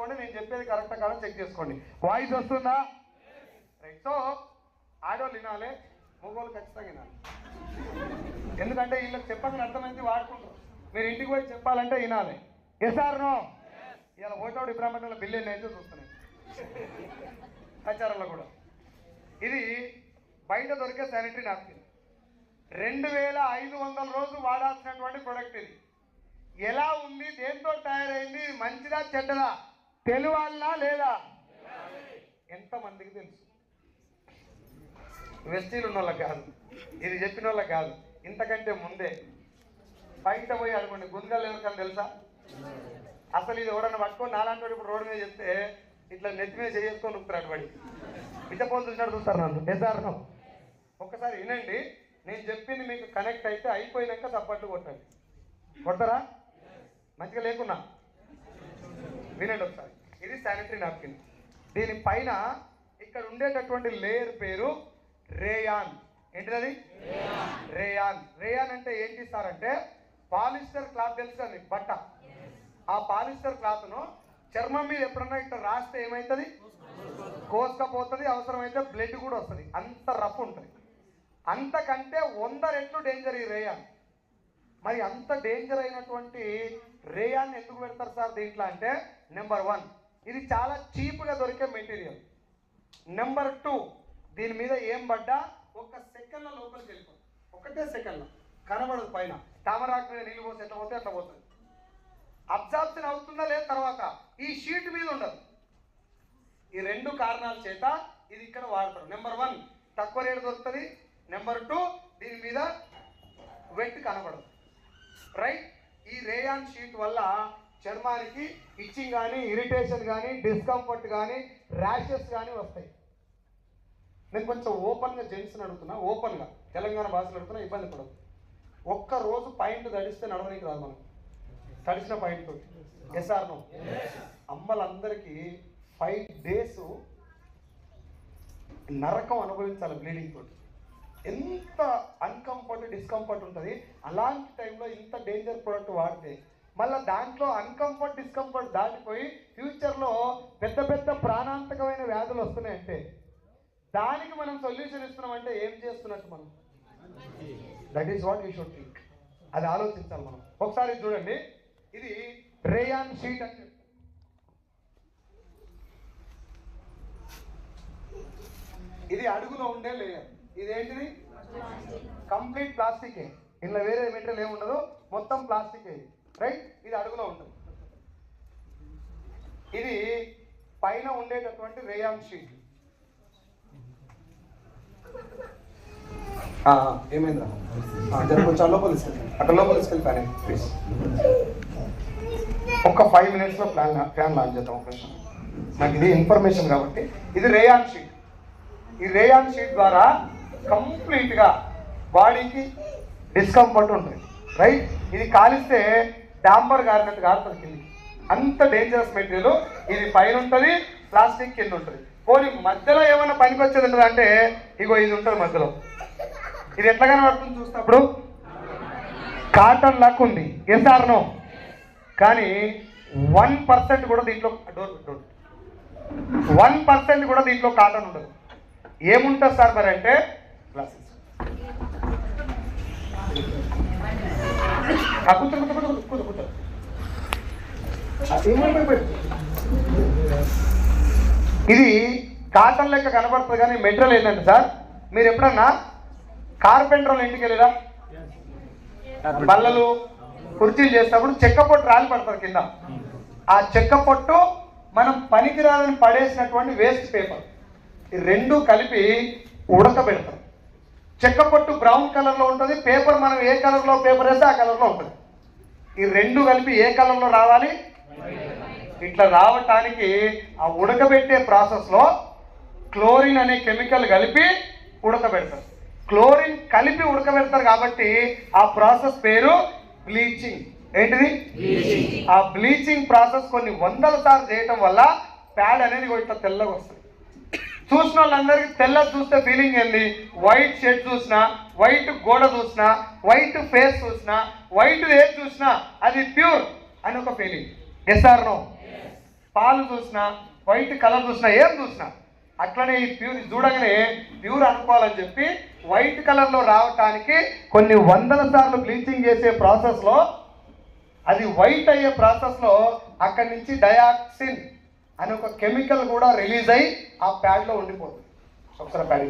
చూసుకోండి, నేను చెప్పేది కరెక్టా కాదో చెక్ చేసుకోండి. వాయిస్ వస్తుందా? రైట్. సో ఆడవాళ్ళు వినాలి, మగవాళ్ళు ఖచ్చితంగా వినాలి. ఎందుకంటే వీళ్ళకి చెప్పగానే అర్థమైంది వాడుకుంటారు. మీరు ఇంటికి పోయి చెప్పాలంటే వినాలి. Yes or no? ఇలా ఓటౌట్ ఇబ్రాహ్మణుల బిల్లు ఎన్ని అయితే చూస్తున్నాయి ప్రచారంలో కూడా. ఇది బయట దొరికే శానిటరీ నాప్కిన్ 2500 రోజులు వాడాల్సినటువంటి ప్రొడక్ట్. ఇది ఎలా ఉంది, దేంతో తయారైంది, మంచిదా చెడ్డదా తెలియాలా లేదా? ఎంతమందికి తెలుసు? వెస్టీలు ఉన్న వాళ్ళకి కాదు, ఇది చెప్పిన వాళ్ళకి కాదు, ఇంతకంటే ముందే బయట పోయి అడుగుండి. గుంజలు ఎవరికని తెలుసా? అసలు ఇది ఎవడన్నా పట్టుకొని నాలాంటి వాడు ఇప్పుడు రోడ్డు మీద చెప్తే ఇట్లా నెత్తి మీద చేసుకొని ఉప్పుతారు. అటు పడి ఇచ్చపోలు చూసినట్టు చూస్తారు నన్ను. నిజారణం ఒక్కసారి వినండి, నేను చెప్పింది మీకు కనెక్ట్ అయితే అయిపోయినాక సప్పట్లు కొట్టండి. కొడతారా? మంచిగా లేకున్నా వినండి ఒకసారి. ఇది శానిటరీ నాప్కిన్. దీనిపైన ఇక్కడ ఉండేటటువంటి లేయర్ పేరు రేయాన్. ఏంటిది? రేయాన్. రేయాన్ అంటే ఏంటి సార్ అంటే పాలిస్టర్ క్లాత్ తెలుసు అండి, బట్ట. ఆ పాలిస్టర్ క్లాత్ను చర్మం మీద ఎప్పుడన్నా ఇట్లా రాస్తే ఏమవుతుంది? కోసుకపోతుంది, అవసరమైతే బ్లడ్ కూడా వస్తుంది. అంత రఫ్ ఉంటుంది. అంతకంటే 100 రెట్లు డేంజర్ ఈ రేయాన్. మరి అంత డేంజర్ అయినటువంటి రేయాన్ ఎందుకు పెడతారు సార్ దీంట్లో అంటే, నెంబర్ 1 ఇది చాలా చీప్గా దొరికే మెటీరియల్. నెంబర్ 2 దీని మీద ఏం పడ్డా 1 సెకండ్ల లోపలికి వెళ్ళిపోతుంది. 1 సెకండ్లో కనబడదు. పైన తామరాకు మీద నీళ్ళు పోతే ఎట్లా పోతే అట్లా పోతుంది. అబ్జార్ప్షన్ అవుతుందా లేదా తర్వాత ఈ షీట్ మీద ఉండదు. ఈ 2 కారణాల చేత ఇది ఇక్కడ వాడతారు. నెంబర్ 1 తక్కువ రేటు దొరుకుతుంది. నెంబర్ 2 దీని మీద వెట్ కనబడదు. రైట్. ఈ రేయాన్ షీట్ వల్ల చర్మానికి ఇచ్చింగ్ కానీ, ఇరిటేషన్ కానీ, డిస్కంఫర్ట్ కానీ, ర్యాషెస్ కానీ వస్తాయి. నేను కొంచెం ఓపెన్గా జెంట్స్ని అడుగుతున్నా, ఓపెన్గా తెలంగాణ భాషలో అడుగుతున్నా, ఇబ్బంది పడదు. ఒక్కరోజు పాయింట్ తడిస్తే నడవడానికి రాదు మనకు, తడిసిన పాయింట్ తోటి. Yes or no? అమ్మలందరికీ 5 days నరకం అనుభవించాలి బ్లీడింగ్ తోటి. ఎంత అన్కంఫర్ట్, డిస్కంఫర్ట్ ఉంటుంది. అలాంటి టైంలో ఇంత డేంజర్ ప్రోడక్ట్ వాడితే మళ్ళీ దాంట్లో అన్కంఫర్ట్, డిస్కంఫర్ట్ దాటిపోయి ఫ్యూచర్లో పెద్ద పెద్ద ప్రాణాంతకమైన వ్యాధులు వస్తున్నాయంటే దానికి మనం సొల్యూషన్ ఇస్తున్నామంటే ఏం చేస్తున్నట్టు మనం? That is what you should think. అది ఆలోచించాలి మనం. ఒకసారి చూడండి, ఇది రేయాన్ షీట్ అని చెప్తారు. ఇది అడుగులో ఉండే లేయర్. ఇదేంటిది? కంప్లీట్ ప్లాస్టికే. ఇందులో వేరే మెటీరియల్ ఏమి ఉండదు, మొత్తం ప్లాస్టికే. రైట్. ఇది అడుగులో ఉంటుంది. ఇది పైన ఉండేటటువంటి రేయాన్ షీట్. ఏమైందా? కొంచెం లోపల తీసుకెళ్ళి, అక్కడ లోపల తీసుకెళ్ళి ఫ్యాన్ ప్లీజ్. ఒక 5 minutesలో ఫ్యాన్ లాంచ్ చేద్దాం. ఒక నిమిషం, నాకు ఇది ఇన్ఫర్మేషన్ కాబట్టి. ఇది రేయాన్ షీట్. ఈ రేయాన్ షీట్ ద్వారా కంప్లీట్గా బాడీకి డిస్కంఫర్ట్ ఉంటుంది. రైట్. ఇది కాలిస్తే డాంబర్ గారినట్టు కారుతుంది కిందికి. అంత డేంజరస్ మెటీరియల్. ఇది పైన ఉంటుంది, ప్లాస్టిక్ కింద ఉంటుంది. పోనీ మధ్యలో ఏమైనా పనికి వచ్చేది ఉంటుంది అంటే ఇగో ఇది ఉంటుంది మధ్యలో. ఇది ఎట్లా కనబడుతుంది చూసినప్పుడు? కాటన్ లాక్ ఉంది. Yes or no? కానీ 1% కూడా దీంట్లో 1% కూడా దీంట్లో కాటన్ ఉండదు. ఏముంటుంది సార్ మరి అంటే గ్లాసెస్. ఇది కాటన్ లెక్క కనబడుతుంది కానీ మెటీరియల్ ఏంటంటే సార్, మీరు ఎప్పుడన్నా కార్పెంటర్ ఇంటికి వెళ్ళిరా? బల్లలు, కుర్చీలు చేసినప్పుడు చెక్క పొట్టు రాలి పడుతుంది కింద. ఆ చెక్క పొట్టు మనం పనికిరాలని పడేసినటువంటి వేస్ట్ పేపర్, ఈ 2 కలిపి ఉడకబెడతాం. చెక్క పొట్టు బ్రౌన్ కలర్లో ఉంటుంది, పేపర్ మనం ఏ కలర్లో పేపర్ వేస్తే ఆ కలర్లో ఉంటుంది. ఈ 2 కలిపి ఏ కలర్లో రావాలి? ఇట్లా రావటానికి ఆ ఉడకబెట్టే ప్రాసెస్లో క్లోరిన్ అనే కెమికల్ కలిపి ఉడకబెడతారు. క్లోరిన్ కలిపి ఉడకబెడతారు కాబట్టి ఆ ప్రాసెస్ పేరు బ్లీచింగ్. ఏంటిది? ఆ బ్లీచింగ్ ప్రాసెస్ కొన్ని 100 సార్లు చేయటం వల్ల ప్యాడ్ అనేది ఇట్లా తెల్లగా వస్తుంది. చూసిన వాళ్ళందరికీ తెల్లది చూస్తే ఫీలింగ్ ఏంది? వైట్ షర్ట్ చూసినా, వైట్ గోడ చూసినా, వైట్ ఫేస్ చూసినా, వైట్ ఏది చూసినా అది ప్యూర్ అని ఒక ఫీలింగ్. Yes or no? పాలు చూసినా, వైట్ కలర్ చూసినా, ఏం చూసినా అట్లనే ఈ ప్యూర్ చూడగానే ప్యూర్ అనుకోవాలని చెప్పి వైట్ కలర్లో రావటానికి కొన్ని వందల సార్లు బ్లీచింగ్ చేసే ప్రాసెస్లో, అది వైట్ అయ్యే ప్రాసెస్లో అక్కడి నుంచి డయాక్సిన్ అనే ఒక కెమికల్ కూడా రిలీజ్ అయ్యి ఆ ప్యాడ్లో ఉండిపోతుంది. ఒకసారి ప్యాడ్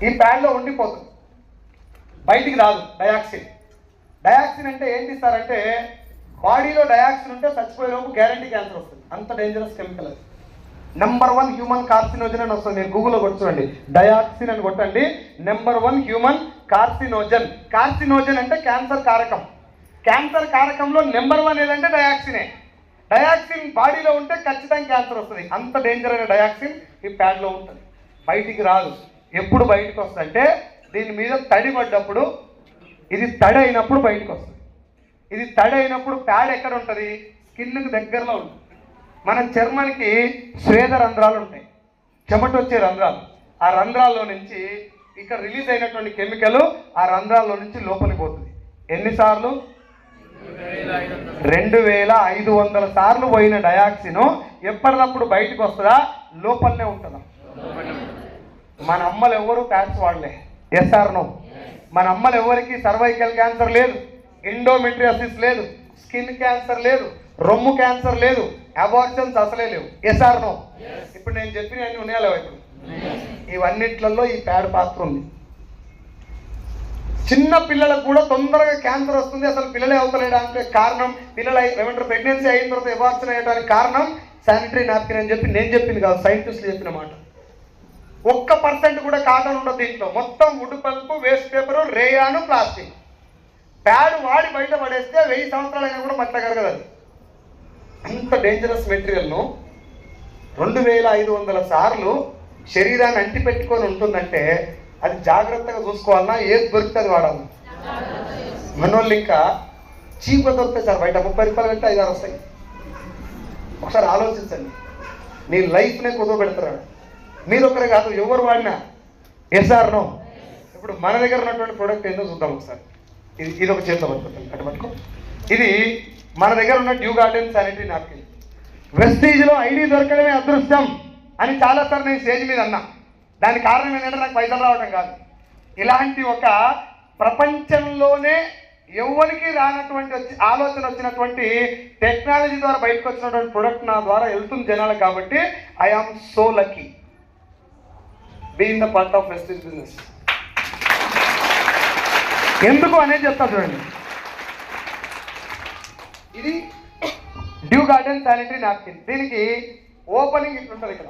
ఈ ప్యాడ్లో ఉండిపోతుంది, బయటికి రాదు డయాక్సిన్. డయాక్సిన్ అంటే ఏంటి సార్ అంటే, బాడీలో డయాక్సిన్ ఉంటే చచ్చిపోయేలోపు గ్యారంటీ క్యాన్సర్ వస్తుంది. అంత డేంజరస్ కెమికల్ అది. నెంబర్ 1 హ్యూమన్ కార్సినోజన్ అని వస్తుంది. మీరు గూగుల్లో కొట్టి చూడండి, డయాక్సిన్ అని కొట్టండి. Number 1 human carcinogen. కార్సినోజన్ అంటే క్యాన్సర్ కారకం. క్యాన్సర్ కారకంలో నెంబర్ 1 ఏదంటే డయాక్సినే. డయాక్సిన్ బాడీలో ఉంటే ఖచ్చితంగా క్యాన్సర్ వస్తుంది. అంత డేంజర్ అయిన డయాక్సిన్ ఈ ప్యాడ్లో ఉంటుంది, బయటికి రాదు. ఎప్పుడు బయటకు వస్తుంది అంటే, దీని మీద తడి పడ్డప్పుడు, ఇది తడి అయినప్పుడు బయటకు వస్తుంది. ఇది తడి అయినప్పుడు ప్యాడ్ ఎక్కడ ఉంటుంది? స్కిన్కి దగ్గరలో ఉంటుంది. మన చర్మానికి స్వేద రంధ్రాలు ఉంటాయి, చెమట వచ్చే రంధ్రాలు. ఆ రంధ్రాల్లో నుంచి ఇక్కడ రిలీజ్ అయినటువంటి కెమికల్ ఆ రంధ్రాల్లో నుంచి లోపలికి పోతుంది. ఎన్నిసార్లు? 2500 సార్లు పోయిన డయాక్సిన్ ఎప్పటికప్పుడు బయటకు వస్తుందా? లోపలనే ఉంటుందా? మన అమ్మలు ఎవరు ప్యాడ్స్ వాడలే. Yes or no? మన అమ్మలు ఎవరికి సర్వైకల్ క్యాన్సర్ లేదు, ఎండోమెట్రియోసిస్ లేదు, స్కిన్ క్యాన్సర్ లేదు, రొమ్ము క్యాన్సర్ లేదు, అబార్షన్స్ అసలే లేవు. Yes or no? ఇప్పుడు నేను చెప్పిన అన్ని ఉన్నాయా? ఇప్పుడు ఇవన్నిట్లలో ఈ ప్యాడ్ పాత్ర ఉంది. చిన్న పిల్లలకు కూడా తొందరగా క్యాన్సర్ వస్తుంది. అసలు పిల్లలే అవుతలేడానికి కారణం, పిల్లలు ఏమంటారు ప్రెగ్నెన్సీ అయిన తర్వాత అబార్షన్ అయ్యడానికి కారణం శానిటరీ నాప్కిన్ అని చెప్పి నేను చెప్పింది కాదు, సైంటిస్టులు చెప్పిన మాట. 1% కూడా కాటన్ ఉండదు దీంట్లో. మొత్తం wood pulp, waste paper, rayon, plastic. Pad వాడి బయట పడేస్తే 1000 సంవత్సరాలైనా కూడా మట్ల కరగదు. అంత డేంజరస్ మెటీరియల్ను 2500 సార్లు శరీరాన్ని అంటి పెట్టుకొని ఉంటుందంటే అది జాగ్రత్తగా చూసుకోవాలన్నా, ఏది దొరికితే అది వాడాలి. మనోళ్ళు ఇంకా చీప్గా దొరుకుతాయి సార్ బయట. 30 రూపాయలు అంటే 5-6 వస్తాయి. ఒకసారి ఆలోచించండి, నీ లైఫ్నే కుదువ పెడతారు. మీరు ఒకరే కాదు, ఎవరు వాడినా. Yes or no? ఇప్పుడు మన దగ్గర ఉన్నటువంటి ప్రోడక్ట్ ఏందో చూద్దాం ఒకసారి. ఇది ఒక చేతిలో పట్టుకుంటాం, అటు పట్టుకో. ఇది మన దగ్గర ఉన్న డ్యూ గార్డెన్ శానిటరీ నాప్కిన్. వెస్టీజ్లో ఐడి దొరకడమే అదృష్టం అని చాలాసార్లు నేను స్టేజ్ మీద అన్నా. దానికి కారణం ఏంటంటే నాకు పైసలు రావడం కాదు. ఇలాంటి ఒక ప్రపంచంలోనే ఎవరికి రానటువంటి ఆలోచన వచ్చినటువంటి టెక్నాలజీ ద్వారా బయటకు వచ్చినటువంటి ప్రొడక్ట్ నా ద్వారా వెళ్తుంది జనాలకు. కాబట్టి I am so lucky being the part of Vestige business. ఎందుకు అనేది చెప్తా చూడండి. ఇది డ్యూ గార్డెన్ శానిటరీ నాప్కిన్. దీనికి ఓపెనింగ్ ఇట్లుంటుంది. ఇక్కడ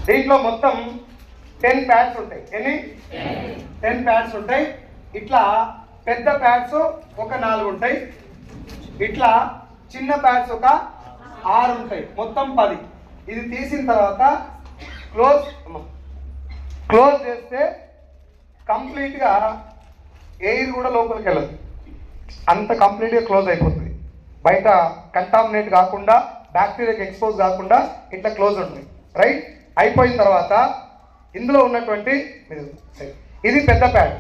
దీంట్లో మొత్తం 10 ప్యాడ్స్ ఉంటాయి. ఎన్ని? 10 ప్యాడ్స్ ఉంటాయి. ఇట్లా పెద్ద ప్యాడ్స్ ఒక 4 ఉంటాయి. ఇట్లా చిన్న ప్యాడ్స్ ఒక 6 ఉంటాయి. మొత్తం 10. ఇది తీసిన తర్వాత క్లోజ్ చేస్తే కంప్లీట్గా ఎయిర్ కూడా లోపలికి వెళ్ళదు. అంత కంప్లీట్గా క్లోజ్ అయిపోతుంది. బయట కంటామినేట్ కాకుండా, బ్యాక్టీరియాకి ఎక్స్పోజ్ కాకుండా ఇట్లా క్లోజ్ ఉంటుంది. రైట్? అయిపోయిన తర్వాత ఇందులో ఉన్నటువంటి ఇది పెద్ద ప్యాడ్,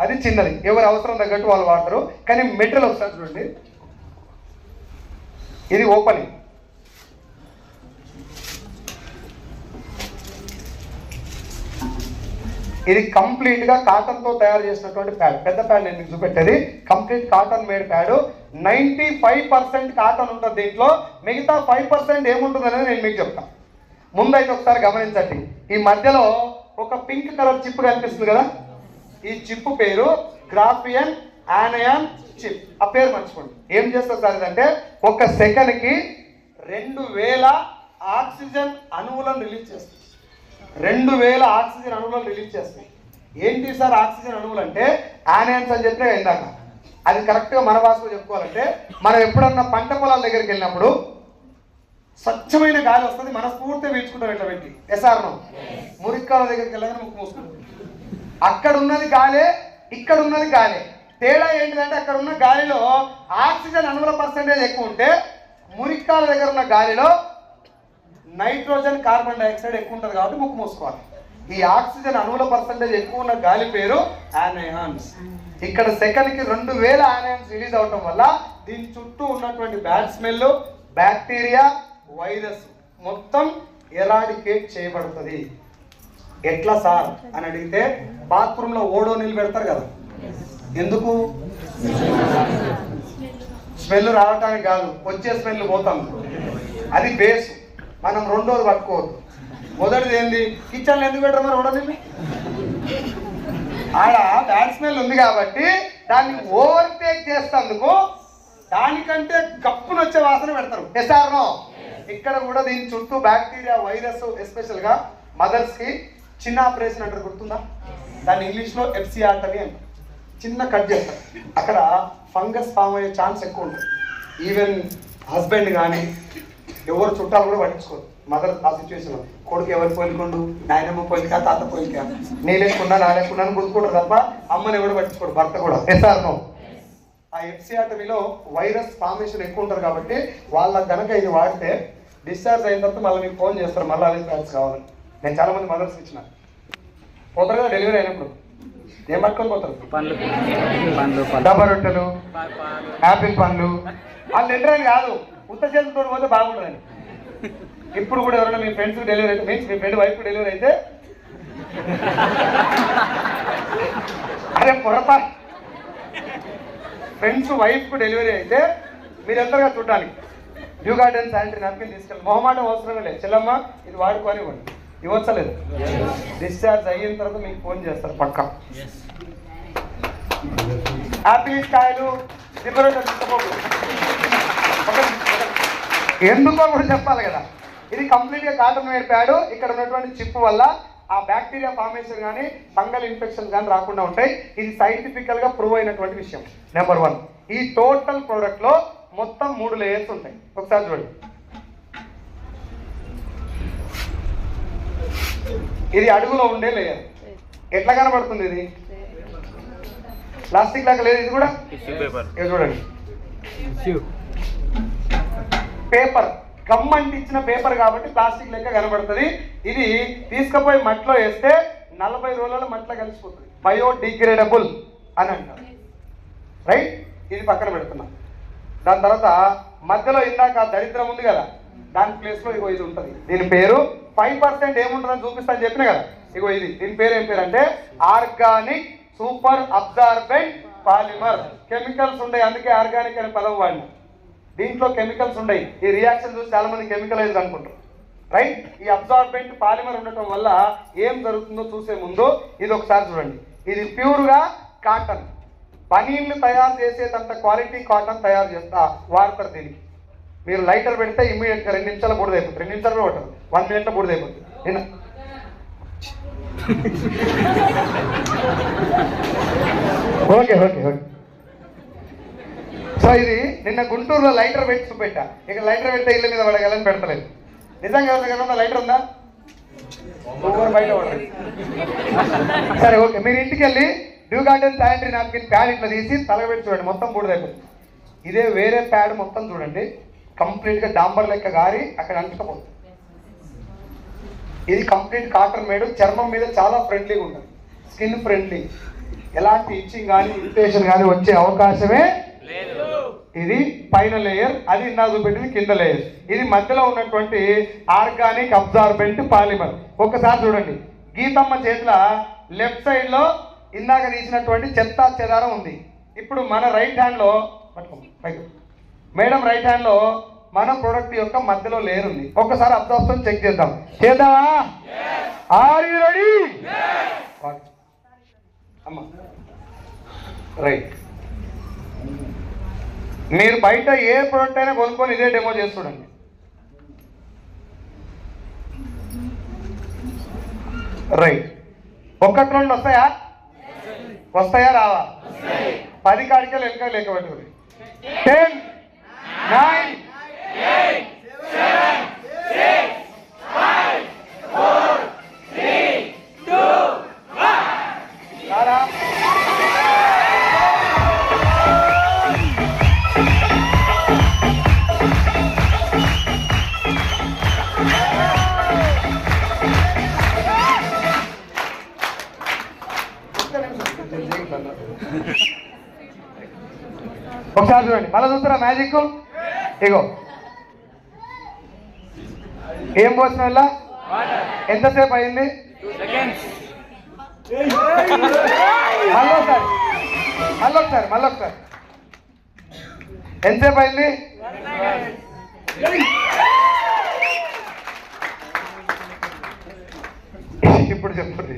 అది చిన్నది. ఎవరి అవసరం తగ్గట్టు వాళ్ళు వాడతారు. కానీ మెటీరియల్ ఒకసారి చూడండి. ఇది ఓపెనింగ్. ఇది కంప్లీట్గా కాటన్తో తయారు చేసినటువంటి ప్యాడ్. పెద్ద ప్యాడ్ నేను మీకు చూపెట్టేది complete cotton made pad. 95% cotton ఉంటుంది దీంట్లో. మిగతా 5% ఏముంటుంది అనేది నేను మీకు చెప్తాను. ముందైతే ఒకసారి గమనించండి. ఈ మధ్యలో ఒక పింక్ కలర్ చిప్ కనిపిస్తుంది కదా, ఈ చిప్ పేరు గ్రాఫియన్ ఆనయాన్ చిప్. ఆ పేరు మర్చిపోండి. ఏం చేస్తారు సార్ ఇదంటే, ఒక సెకండ్కి 2000 ఆక్సిజన్ అణువులను రిలీజ్ చేస్తుంది. 2000 ఆక్సిజన్ అణువులను రిలీజ్ చేస్తాయి. ఏంటి సార్ ఆక్సిజన్ అణువులు అంటే? ఆనయాన్స్ అని చెప్పినా ఇందాక. అది కరెక్ట్గా మన భాషలో చెప్పుకోవాలంటే, మనం ఎప్పుడన్నా పంట పొలాల దగ్గరికి వెళ్ళినప్పుడు స్వచ్ఛమైన గాలి వస్తుంది, మనస్ఫూర్తిగా పీల్చుకుంటాం ఇట్లా పెట్టి. ఎస్ఆర్నో? మురిక్కాల దగ్గరికి వెళ్ళగానే ముక్కు మూసుకుంటుంది. అక్కడ ఉన్నది గాలే, ఇక్కడ ఉన్నది గాలే. తేడా ఏంటిదంటే, అక్కడ ఉన్న గాలిలో ఆక్సిజన్ అణువుల పర్సెంటేజ్ ఎక్కువ ఉంటే, మురిక్కాల దగ్గర ఉన్న గాలిలో నైట్రోజన్, కార్బన్ డైఆక్సైడ్ ఎక్కువ ఉంటుంది. కాబట్టి ముక్కు మూసుకోవాలి. ఈ ఆక్సిజన్ అణువుల పర్సెంటేజ్ ఎక్కువ ఉన్న గాలి పేరు ఆనయాన్స్. ఇక్కడ సెకండ్కి 2000 ఆనియన్స్ రిలీజ్ అవటం వల్ల దీని చుట్టూ ఉన్నటువంటి బ్యాడ్ స్మెల్, బ్యాక్టీరియా, వైరస్ మొత్తం ఎరాడికేట్ చేయబడుతుంది. ఎట్లా సార్ అని అడిగితే బాత్రూంలో ఓడో నీళ్ళు పెడతారు కదా, ఎందుకు? స్మెల్ రావటానికి కాదు, వచ్చే స్మెల్ పోతాం. అది బేస్. మనం రెండోది పట్టుకోవద్దు. మొదటిది ఏంది? కిచెన్లో ఎందుకు పెట్టరు మరి ఓడో నీళ్ళు? ఆడ బ్యాడ్ స్మెల్ ఉంది కాబట్టి దాన్ని ఓవర్టేక్ చేసేందుకు దానికంటే గప్పును వచ్చే వాసన పెడతారు. ఎస్ఆర్నో? ఇక్కడ కూడా దీని చుట్టూ బ్యాక్టీరియా, వైరస్, ఎస్పెషల్గా మదర్స్కి చిన్న ఆపరేషన్ అంటారు, గుర్తుందా? దాన్ని ఇంగ్లీష్లో ఎఫ్సిఆర్టమీ అంటారు. చిన్న కట్ చేస్తారు, అక్కడ ఫంగస్ ఫామ్ అయ్యే ఛాన్స్ ఎక్కువ ఉంటుంది. ఈవెన్ హస్బెండ్ కానీ ఎవరు చుట్టాలు కూడా పట్టించుకోరు. మదర్ ఆ సిచ్యువేషన్లో కొడుకు ఎవరు పోలికొండు, నాయనమ్మ పోలిక, తాత పోలిక, నీ లేకుండా నా లేకుండా గుర్తుకుంటారు తప్ప అమ్మని ఎవరు పట్టించుకోడు, భర్త కూడా. ఎస్ఆర్నో? ఆ ఎఫ్సిఆర్టమీలో వైరస్ ఫార్మేషన్ ఎక్కువ ఉంటారు కాబట్టి వాళ్ళ కనుక ఇది వాడితే డిశ్చార్జ్ అయిన తర్వాత మళ్ళీ మీకు ఫోన్ చేస్తారు, మళ్ళీ అదే ప్యాడ్స్ కావాలని. నేను చాలా మంది మదర్స్ ఇచ్చిన పోతారు కదా డెలివరీ అయినప్పుడు, ఏం పట్టుకొని పోతారు? డబ్బా రొట్టెలు, యాపిల్ పండ్లు. వాళ్ళు తింటారని కాదు, ఉత్త చేతులతో పోతే బాగుంటుందని. ఇప్పుడు కూడా ఎవరైనా మీ ఫ్రెండ్స్ డెలివరీ అయితే, మీన్స్ మీ ఫ్రెండ్ వైఫ్ డెలివరీ అయితే, అరే పొరపాటు, ఫ్రెండ్స్ వైఫ్కు డెలివరీ అయితే మీరందరుగా చూడడానికి డ్యూ గార్డెన్ శానిటరీ నాప్కిన్ తీసుకెళ్ళి మొహమాటం అవసరమే లేదు. చెల్లమ్మ ఇది వాడుకొని ఇవ్వండి, ఇవ్వచ్చలేదు. డిశ్చార్జ్ అయిన తర్వాత మీకు ఫోన్ చేస్తారు పక్కా. యాపిల్ కాయలు ఎందుకో కూడా చెప్పాలి కదా. ఇది కంప్లీట్గా కాటన్ వేర్ ప్యాడ్. ఇక్కడ ఉన్నటువంటి చిప్ వల్ల ఆ బ్యాక్టీరియా ఫార్మేషన్ కానీ ఫంగల్ ఇన్ఫెక్షన్ కానీ రాకుండా ఉంటాయి. ఇది సైంటిఫికల్గా ప్రూవ్ అయినటువంటి విషయం. నెంబర్ 1. ఈ టోటల్ ప్రోడక్ట్లో మొత్తం 3 లేయర్స్ ఉంటాయి. ఒకసారి చూడండి, ఇది అడుగులో ఉండే లేయర్. ఎట్లా కనబడుతుంది? ఇది ప్లాస్టిక్ లాగా లేదు, ఇది కూడా చూడండి పేపర్, గమ్ అంటించిన పేపర్ కాబట్టి ప్లాస్టిక్ లెక్క కనబడుతుంది. ఇది తీసుకుపోయి మట్టిలో వేస్తే 40 రోజులలో మట్టిలో కలిసిపోతుంది. బయోడిగ్రేడబుల్ అని అంటారు, రైట్? ఇది పక్కన పెడుతున్నాం. దాని తర్వాత మధ్యలో ఇందాక దరిద్రం ఉంది కదా, దాని ప్లేస్లో ఇగో ఇది ఉంటుంది. దీని పేరు 5% ఏముంటుందని చూపిస్తాను చెప్పిన కదా. ఇగో ఇది, దీని పేరు ఏం పేరు అంటే organic super absorbent polymer. Chemicals ఉంటాయి, అందుకే ఆర్గానిక్ అనే పదం వాడిన. దీంట్లో కెమికల్స్ ఉన్నాయి. ఈ రియాక్షన్ చూసి చాలా మంది కెమికలైజ్ అనుకుంటారు, రైట్? ఈ అబ్జార్బెంట్ పాలిమర్ ఉండటం వల్ల ఏం జరుగుతుందో చూసే ముందు ఇది ఒకసారి చూడండి. ఇది ప్యూర్గా కాటన్, పనీళ్ళు తయారు చేసేటంత క్వాలిటీ కాటన్ తయారు చేస్తా వాడతారు. దీనికి మీరు లైటర్ పెడితే ఇమ్మీడియట్గా 2 నిమిషాలు బూడిదైపోతుంది. 2 నిమిషాలు కొట్టదు, 1 మినిట్లో బూడిదైపోతుంది. నిన్న ఓకే ఓకే ఓకే. సో ఇది నిన్న గుంటూరులో లైటర్ పెట్టి చూపెట్టా. ఇక లైటర్ పెడితే ఇళ్ళ మీద పడగలని పెడతలేదు. నిజంగా ఎవరికైనా లైటర్ ఉందా? ఊరు బయట పడలేదు. సరే ఓకే, మీరు ఇంటికి వెళ్ళి due garden sanitary napkin pad ఇట్లా తీసి తలగబెట్టి చూడండి, మొత్తం బూడిదైపోతుంది. ఇదే వేరే ప్యాడ్ మొత్తం చూడండి, కంప్లీట్గా డాంబర్ లెక్క గారి అక్కడ అంటుకపోతుంది. ఇది కంప్లీట్ కాటన్ మేడ్, చర్మం మీద చాలా ఫ్రెండ్లీగా ఉంటుంది, స్కిన్ ఫ్రెండ్లీ. ఎలాంటి ఇచ్చింగ్ కానీ ఇరిటేషన్ కానీ వచ్చే అవకాశమే లేదు. ఇది పైన లేయర్, అది ఇందా చూపెట్టింది కింద లేయర్. ఇది మధ్యలో ఉన్నటువంటి ఆర్గానిక్ అబ్జార్బెంట్ పాలిమర్. ఒక్కసారి చూడండి, గీతమ్మ చేతుల లెఫ్ట్ సైడ్ లో ఇందాక తీసినటువంటి చెత్త చెదారం ఉంది. ఇప్పుడు మన రైట్ హ్యాండ్ లో మేడం రైట్ హ్యాండ్ లో మన ప్రోడక్ట్ యొక్క మధ్యలో లేయర్ ఉంది. ఒక్కసారి అబ్జార్ప్షన్ చెక్ చేద్దాం. చేద్దామా? Are you ready? అమ్మా రైట్. మీరు బయట ఏ ప్రోడక్ట్ అయినా కొనుక్కొని ఇదే డెమో చేసి చూడండి. రైట్. 1 2 వస్తాయా? వస్తాయా రావా? 10 కాడికలు వెనక లెక్క పెట్టుకుని 10 9 8 7 6 5 4 3 2 1 రారా? ఒక్క నిమిషం ఒకసారి చూడండి, మళ్ళీ చూస్తారా మ్యాజిక్? ఇగో ఏం పోసిన వల్ల ఎంతసేపు అయింది? మళ్ళొకసారి ఎంతసేపు అయింది? ఇప్పుడు చెప్పండి.